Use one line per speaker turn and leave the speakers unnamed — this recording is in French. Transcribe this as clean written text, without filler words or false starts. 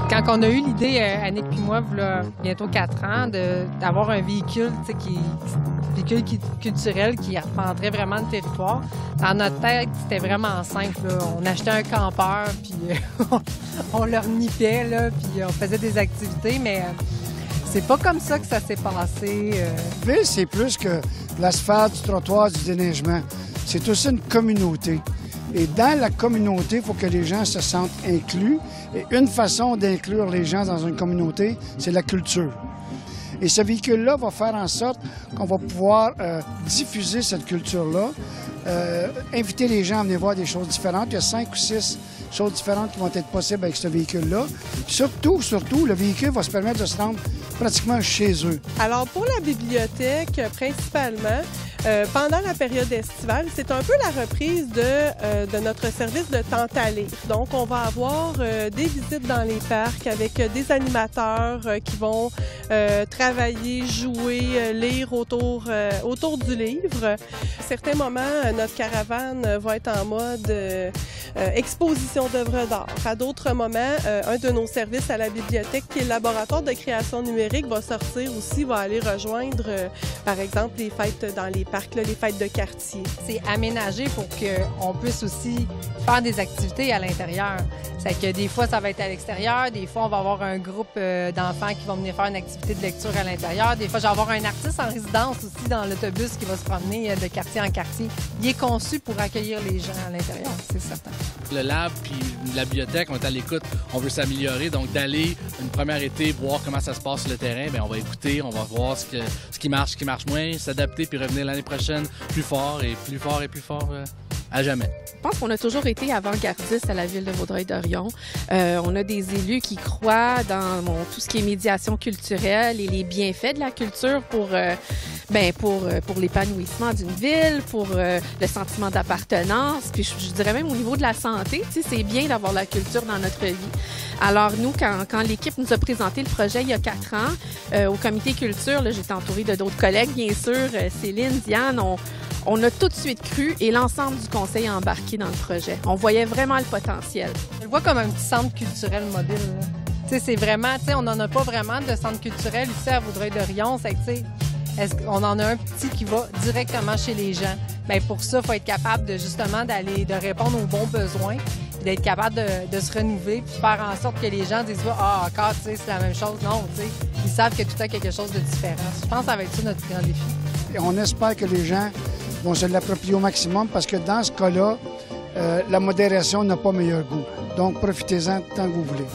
Quand on a eu l'idée, Annick puis moi, là, bientôt 4 ans, d'avoir un véhicule, culturel qui arpenterait vraiment le territoire, dans notre tête, c'était vraiment simple. Là. On achetait un campeur, puis on le renifait, là, puis on faisait des activités, mais c'est pas comme ça que ça s'est passé.
Ville, c'est plus que l'asphalte, du trottoir, du déneigement. C'est aussi une communauté. Et dans la communauté, il faut que les gens se sentent inclus. Et une façon d'inclure les gens dans une communauté, c'est la culture. Et ce véhicule-là va faire en sorte qu'on va pouvoir diffuser cette culture-là, inviter les gens à venir voir des choses différentes. Il y a 5 ou 6 choses différentes qui vont être possibles avec ce véhicule-là. Surtout, le véhicule va se permettre de se rendre pratiquement chez eux.
Alors, pour la bibliothèque, principalement, pendant la période estivale, c'est un peu la reprise de notre service de Tente à lire. Donc, on va avoir des visites dans les parcs avec des animateurs qui vont travailler, jouer, lire autour du livre. À certains moments, notre caravane va être en mode exposition d'œuvres d'art. À d'autres moments, un de nos services à la bibliothèque, qui est le laboratoire de création numérique, va sortir aussi, va aller rejoindre, par exemple, les fêtes dans les parcs, là, les fêtes de quartier.
C'est aménagé pour qu'on puisse aussi faire des activités à l'intérieur. C'est que des fois, ça va être à l'extérieur. Des fois, on va avoir un groupe d'enfants qui vont venir faire une activité de lecture à l'intérieur. Des fois, je vais avoir un artiste en résidence aussi dans l'autobus qui va se promener de quartier en quartier. Il est conçu pour accueillir les gens à l'intérieur, c'est certain.
Le lab puis la bibliothèque, on est à l'écoute, on veut s'améliorer. Donc, d'aller une première été, voir comment ça se passe sur le terrain, bien, on va écouter, on va voir ce qui marche moins, s'adapter puis revenir l'année prochaine plus fort et plus fort et plus fort à jamais.
Je pense qu'on a toujours été avant-gardiste à la Ville de Vaudreuil-Dorion. On a des élus qui croient dans tout ce qui est médiation culturelle et les bienfaits de la culture pour l'épanouissement d'une ville, pour le sentiment d'appartenance. Puis je dirais même au niveau de la santé, c'est bien d'avoir la culture dans notre vie. Alors nous, quand l'équipe nous a présenté le projet il y a 4 ans, au comité culture, j'étais entourée de d'autres collègues, bien sûr, Céline, Diane, on a tout de suite cru et l'ensemble du conseil a embarqué dans le projet. On voyait vraiment le potentiel.
Je le vois comme un petit centre culturel mobile. C'est vraiment, on n'en a pas vraiment de centre culturel ici à Vaudreuil-Dorion. On en a un petit qui va directement chez les gens. Bien, pour ça, il faut être capable de répondre aux bons besoins, puis d'être capable de se renouveler, puis faire en sorte que les gens disent « Ah, encore, c'est la même chose. » Non, ils savent que tout a quelque chose de différent. Je pense que ça va être ça notre plus grand défi.
Et on espère que les gens vont se l'approprier au maximum parce que dans ce cas-là, la modération n'a pas meilleur goût. Donc, profitez-en tant que vous voulez.